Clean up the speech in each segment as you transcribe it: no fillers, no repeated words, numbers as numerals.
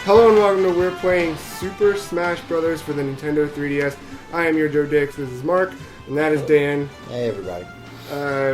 Hello and welcome to We're Playing Super Smash Brothers for the Nintendo 3DS. I am your Joe Dix, this is Mark, and that is Dan. Hey everybody.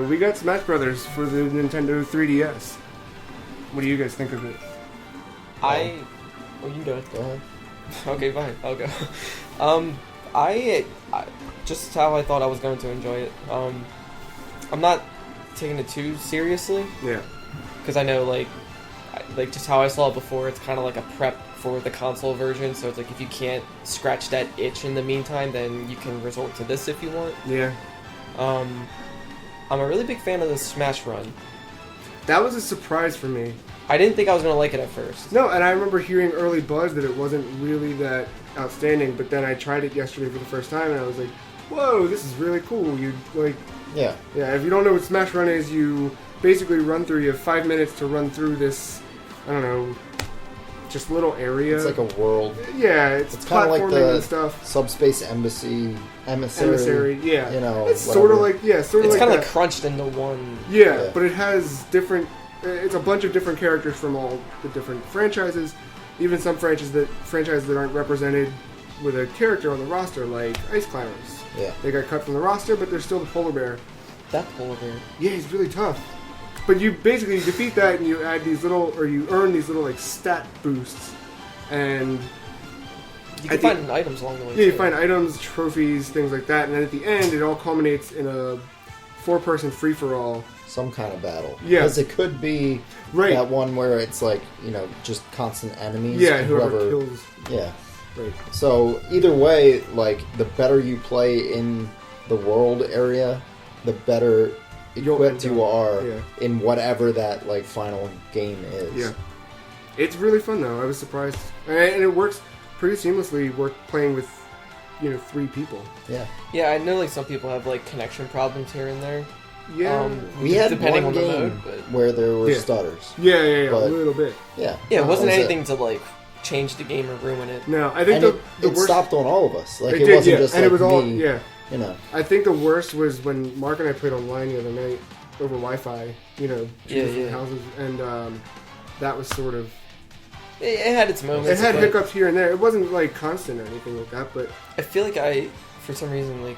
We got Smash Brothers for the Nintendo 3DS. What do you guys think of it? Oh, you go. Go ahead. Okay, fine. I'll go. I just how I thought I was going to enjoy it. I'm not taking it too seriously. Yeah. Because I know, like just how I saw it before, it's kind of like a prep for the console version. So it's like if you can't scratch that itch in the meantime, then you can resort to this if you want. Yeah. I'm a really big fan of the Smash Run. That was a surprise for me. I didn't think I was going to like it at first. No, and I remember hearing early buzz that it wasn't really that outstanding, but then I tried it yesterday for the first time, and I was like, whoa, this is really cool. You, like... Yeah. Yeah, if you don't know what Smash Run is, you basically run through, you have 5 minutes to run through this, I don't know, just little area. It's like a world. Yeah, it's kind of like the and stuff. Subspace Emissary. Yeah. You know, it's sort of like, it's like kind of like crunched into one. Yeah, but it has different, it's a bunch of different characters from all the different franchises, even some franchises that aren't represented with a character on the roster, like Ice Climbers. Yeah. They got cut from the roster, but they're still the polar bear. That polar bear. Yeah, he's really tough. But you basically defeat that and you add these little, or you earn these little like stat boosts, and you can find items along the way. Yeah, you find items, trophies, things like that, and then at the end it all culminates in a 4-person free-for-all. Some kind of battle. Yeah. Because it could be that one where it's like, you know, just constant enemies. Yeah, whoever kills. Yeah. Right. So either way, like, the better you play in the world area, the better equipped you are in whatever that, like, final game is. Yeah. It's really fun, though. I was surprised. And it works pretty seamlessly, playing with, 3 people. Yeah. Yeah, I know, like, some people have, like, connection problems here and there. Yeah. We had depending one on the game mode, where there were stutters. Yeah, a little bit. Yeah. Yeah, it wasn't anything to, like, change the game or ruin it. No, I think the worst... stopped on all of us. Like, it wasn't just and like it was all, me. Yeah. You know. I think the worst was when Mark and I played online the other night over Wi-Fi, choosing houses, and that was sort of... It had its moments. It had hiccups here and there. It wasn't, like, constant or anything like that, but... I feel like for some reason, like,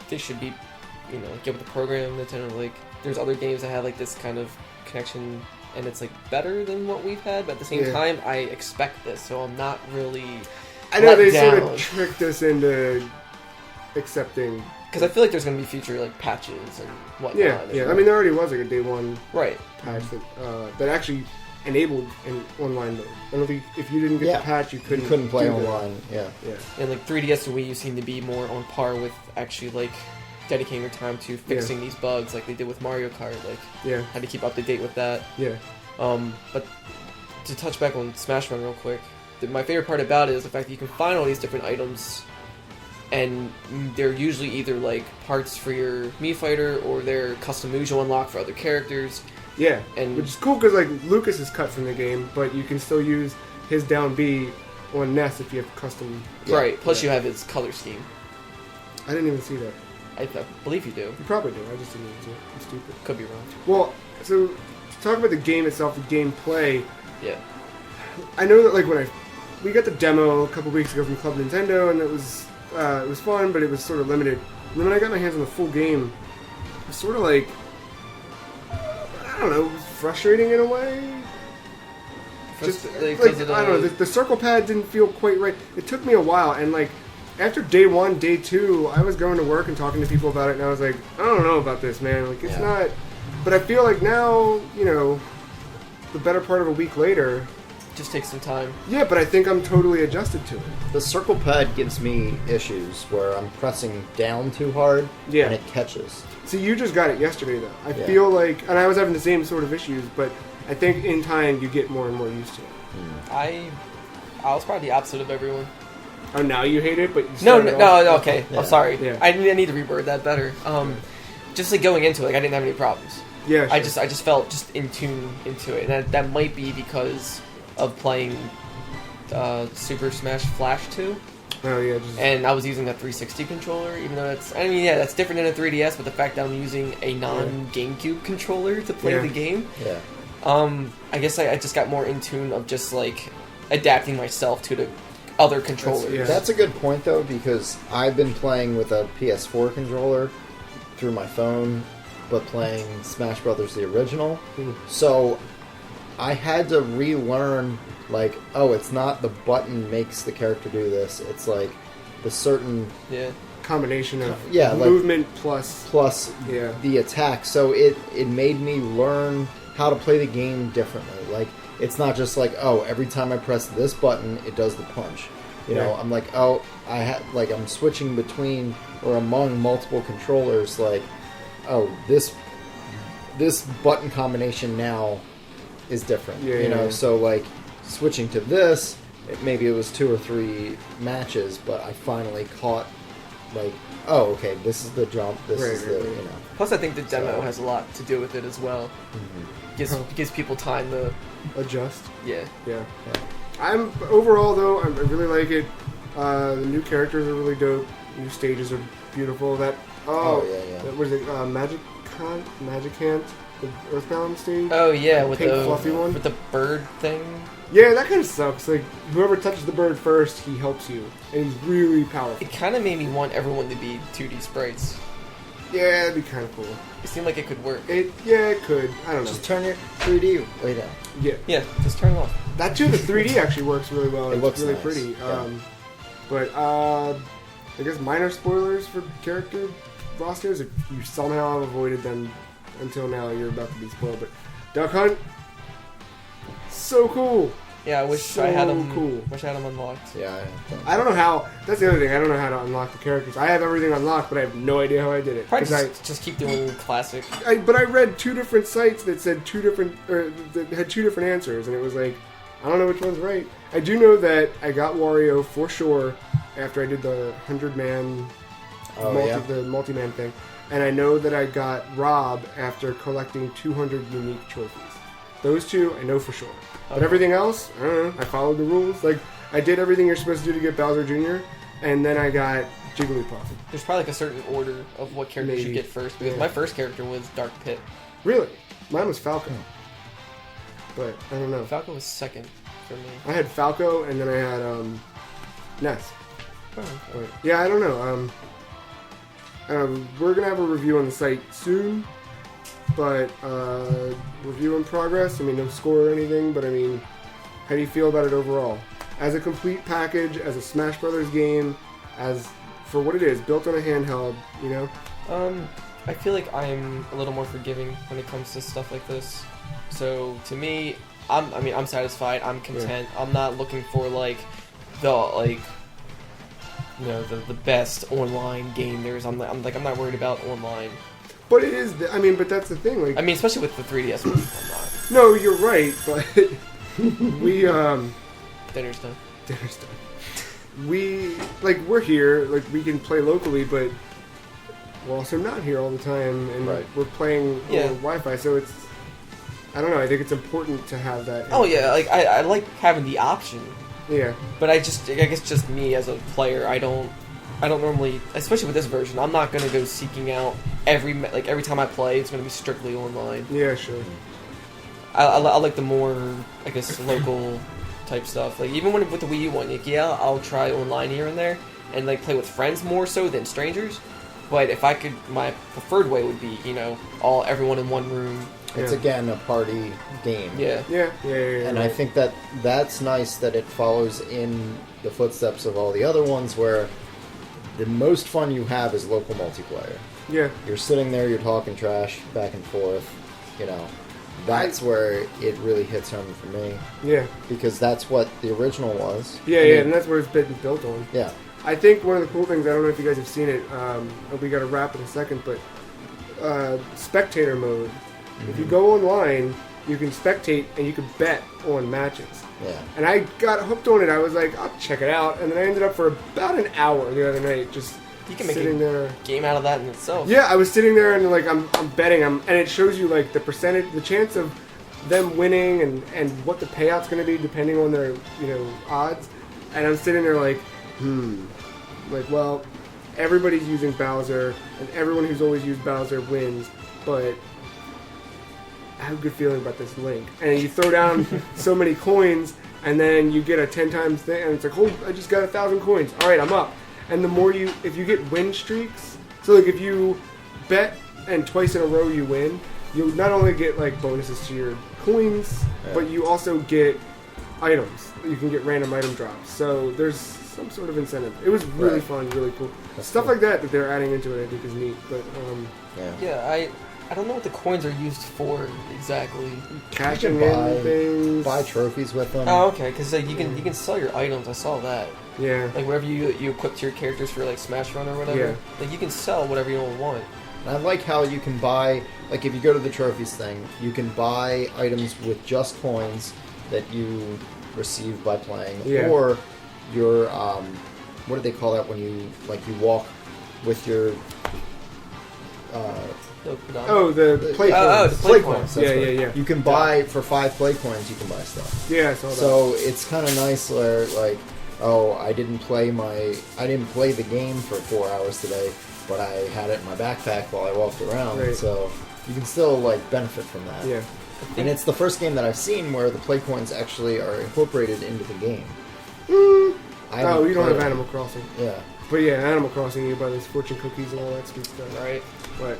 they should be, get with the program, Nintendo, like, there's other games that have, like, this kind of connection, and it's, like, better than what we've had, but at the same time, I expect this, so I'm not really I know they sort of tricked us into accepting... Because I feel like there's going to be future, like, patches and whatnot. Yeah. I mean, there already was, like, a day one patch that actually enabled an online mode. I don't think if you didn't get the patch, you couldn't play online. Yeah. And, like, 3DS and Wii U seem to be more on par with actually, like, dedicating their time to fixing these bugs like they did with Mario Kart. Like, had to keep up to date with that. Yeah. But to touch back on Smash Run real quick, my favorite part about it is the fact that you can find all these different items, and they're usually either like parts for your Mii Fighter or they're custom moves you'll unlock for other characters. Yeah, which is cool because like Lucas is cut from the game, but you can still use his down B on Ness if you have custom. Right. Plus you have his color scheme. I didn't even see that. I believe you do. You probably do. I just didn't even see it. I'm stupid. Could be wrong. Well, so to talk about the game itself, the gameplay. Yeah. I know that like when we got the demo a couple weeks ago from Club Nintendo, and it was fun, but it was sort of limited. And then when I got my hands on the full game, it was sort of like, I don't know, it was frustrating in a way. Just like I don't know, the circle pad didn't feel quite right. It took me a while, and like after day 1, day 2, I was going to work and talking to people about it, and I was like, I don't know about this, man. Like it's not. But I feel like now, the better part of a week later. Just takes some time. Yeah, but I think I'm totally adjusted to it. The circle pad gives me issues where I'm pressing down too hard and it catches. See, you just got it yesterday, though. I feel like, and I was having the same sort of issues, but I think in time you get more and more used to it. I was probably the opposite of everyone. Oh, now you hate it, but you no, okay. Yeah. I'm sorry. Yeah. I need to reword that better. Just like going into it, like I didn't have any problems. Yeah, sure. I just felt just in tune into it, and that might be because of playing Super Smash Flash 2. Oh, yeah. And I was using a 360 controller, even though that's different than a 3DS, but the fact that I'm using a non-GameCube controller to play the game. Yeah. I guess I just got more in tune of just like adapting myself to the other controllers. That's a good point, though, because I've been playing with a PS4 controller through my phone, but playing Smash Brothers the original. So I had to relearn, like, oh, it's not the button makes the character do this. It's like the certain combination of movement plus the attack. So it made me learn how to play the game differently. Like, it's not just like, oh, every time I press this button, it does the punch. You know, I'm like, oh, I'm switching between or among multiple controllers. Like, oh, this button combination now is different. You know, so like switching to this, maybe it was 2 or 3 matches, but I finally caught, like, oh, okay, this is the jump. This is the you know. Plus, I think the demo has a lot to do with it as well. Gives people time to adjust. Yeah. I'm overall though. I really like it. The new characters are really dope. New stages are beautiful. That that was it. Magic Hand, the Earthbound stage. Oh yeah, with the fluffy one with the bird thing. Yeah, that kind of sucks. Like, whoever touches the bird first, he helps you, and he's really powerful. It kind of made me want everyone to be 2D sprites. Yeah, that'd be kind of cool. It seemed like it could work. It could. I don't know. Just turn your 3D way down. Yeah, just turn it off. That too, the 3D actually works really well. It looks really nice. pretty. But I guess minor spoilers for character rosters. If you somehow have avoided them until now, you're about to be spoiled. But Duck Hunt, so cool. Yeah, I wish so I had them. Cool. Wish I had them unlocked. Yeah, I don't know how. That's the other thing. I don't know how to unlock the characters. I have everything unlocked, but I have no idea how I did it. Probably just keep doing classic. But I read 2 different sites that said 2 different, that had 2 different answers, and it was like, I don't know which one's right. I do know that I got Wario for sure after I did the 100-man, the multi-man thing, and I know that I got Rob after collecting 200 unique trophies. Those 2 I know for sure. But everything else, I don't know. I followed the rules. Like, I did everything you're supposed to do to get Bowser Jr., and then I got Jigglypuff. There's probably like a certain order of what characters you get first, because my first character was Dark Pit. Really? Mine was Falco. But, I don't know. Falco was second for me. I had Falco, and then I had, Ness. Oh, okay. Yeah, I don't know. We're going to have a review on the site soon. But, review in progress. I mean, no score or anything, but I mean, how do you feel about it overall? As a complete package, as a Smash Brothers game, as for what it is, built on a handheld, you know? I feel like I'm a little more forgiving when it comes to stuff like this. So, to me, I'm satisfied, I'm content. Yeah. I'm not looking for, like, the best online game there is. I'm not worried about online. But it is, but that's the thing, like... I mean, especially with the 3DS one, I'm not. No, you're right, but we, Dinner's done. We're here, like, we can play locally, but we're also not here all the time, and we're playing over Wi-Fi, so it's... I don't know, I think it's important to have that... Oh, yeah, like, I like having the option. Yeah. But I guess just me as a player, I don't normally, especially with this version, I'm not going to go seeking out every time I play, it's going to be strictly online. Yeah, sure. I like the more, I guess, local type stuff. Like, even with the Wii U one, like, yeah, I'll try online here and there, and, like, play with friends more so than strangers. But if I could, my preferred way would be, everyone in one room. It's, again, a party game. Yeah. And I think that's nice that it follows in the footsteps of all the other ones where the most fun you have is local multiplayer. Yeah. You're sitting there, you're talking trash back and forth, That's where it really hits home for me. Yeah. Because that's what the original was. Yeah, and that's what it's been built on. Yeah. I think one of the cool things, I don't know if you guys have seen it, we got to wrap in a second, but spectator mode. Mm-hmm. If you go online, you can spectate and you can bet on matches. Yeah. And I got hooked on it. I was like, I'll check it out. And then I ended up for about an hour the other night just you can sitting make a there. Game out of that in itself. Yeah, I was sitting there and like I'm betting, and it shows you like the percentage, the chance of them winning and what the payout's going to be depending on their odds. And I'm sitting there like, like, well, everybody's using Bowser, and everyone who's always used Bowser wins, but I have a good feeling about this Link. And you throw down so many coins, and then you get a 10 times thing, and it's like, oh, I just got 1,000 coins. All right, I'm up. And the more if you get win streaks, so like if you bet and twice in a row you win, you not only get like bonuses to your coins, but you also get items. You can get random item drops. So there's some sort of incentive. It was really fun, really cool. That's Stuff cool. like that they're adding into it, I think, is neat. But Yeah, I don't know what the coins are used for exactly. cashing You can in things, buy trophies with them. Oh, okay, because like, you can sell your items. I saw that. yeah, Like wherever you equip to your characters for like Smash Run or whatever. Yeah. Like you can sell whatever you don't want. And I like how you can buy, like if you go to the trophies thing, you can buy items with just coins that you receive by playing, Yeah. or your what do they call that when you walk with your No, oh, the play Oh, coins. the play coins. that's Yeah, right. yeah. You can buy for 5 play coins. You can buy stuff. Yeah, I saw that. So it's kind of nice where like, oh, I didn't play the game for 4 hours today, but I had it in my backpack while I walked around. Right. So you can still like benefit from that. yeah, And it's the first game that I've seen where the play coins actually are incorporated into the game. I haven't oh, you don't played have it. Animal Crossing. Yeah. But yeah, Animal Crossing, you buy those fortune cookies and all that sweet stuff. Right. But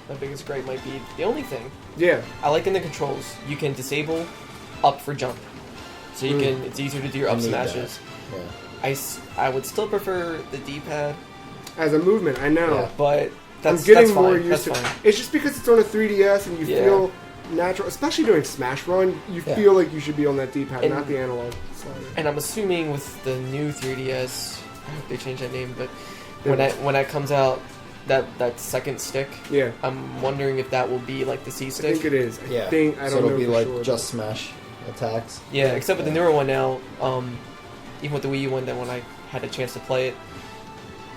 My biggest gripe might be the only thing yeah, I like in the controls. You can disable up for jump, so you can. It's easier to do your I up need smashes. that. Yeah. I would still prefer the D-pad, as a movement, I know. Yeah. but that's I'm getting that's more fine. used That's to it. fine. It's just because it's on a 3DS and you Yeah. feel natural, especially doing Smash Run. You Yeah. feel like you should be on that D-pad, And- not the analog slider. And I'm assuming with the new 3DS, I hope they change that name. But Yeah. when that comes out, that second stick, Yeah, I'm wondering if that will be like the C I stick. think it is. I Yeah. think I So don't it'll know be for like sure, just smash attacks. Yeah, except with the Yeah. newer one now, even with the Wii U one, then when I had a chance to play it,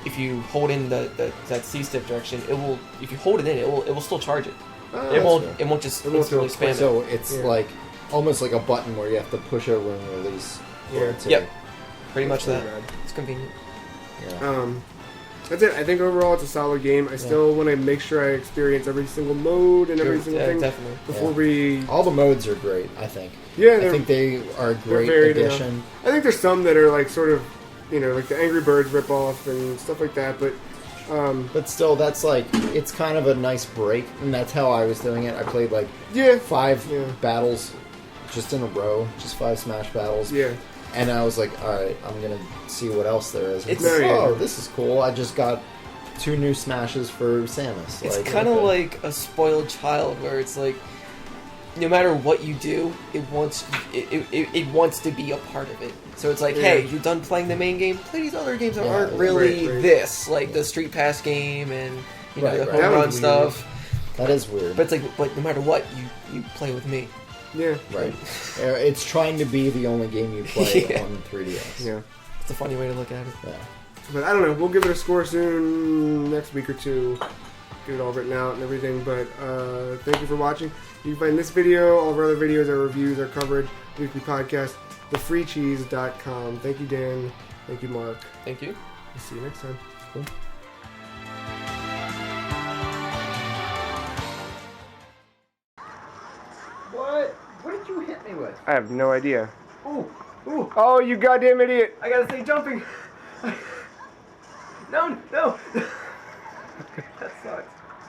if you hold in that C stick direction, it will. If you hold it in, it will still charge it. but, It won't. fair. It won't just It won't instantly go spam it. So it's Yeah. like almost like a button where you have to push over and release. Yeah. for it to- Yep. Pretty much Pretty that. bad. It's convenient. Yeah. That's it. I think overall it's a solid game. I still want to make sure I experience every single mode and every single Yeah, thing definitely. before Yeah. we. All the modes are great, I think. Yeah, I they're- think they are a great varied addition. I think there's some that are like sort of, like the Angry Birds ripoff and stuff like that. But But still, that's like, it's kind of a nice break, and that's how I was doing it. I played like yeah, 5 Yeah. battles just in a row, just 5 Smash battles. yeah, And I was like, alright, I'm gonna see what else there is. It's- Like, Yeah. oh, this is cool. I just got 2 new Smashes for Samus. It's Like, kind of okay. like a spoiled child, where it's like, no matter what you do, it wants to be a part of it. So it's like, Yeah. hey, you're done playing the main game. Play these other games that Yeah, aren't really right. this, like the Street Pass game and the Right, right. home That run was stuff. That is weird. But it's like no matter what, you play with me. yeah, right. It's trying to be the only game you play Yeah. on 3DS. yeah. It's a funny way to look at it. Yeah. But I don't know. We'll give it a score soon, next week or two. Get it all written out and everything. But thank you for watching. You can find this video, all of our other videos, our reviews, our coverage, weekly podcast, thefreecheese.com. Thank you, Dan. Thank you, Mark. Thank you. We'll see you next time. Cool. What? What did you hit me with? I have no idea. Ooh, ooh. Oh, you goddamn idiot! I gotta stay jumping. No. That sucks.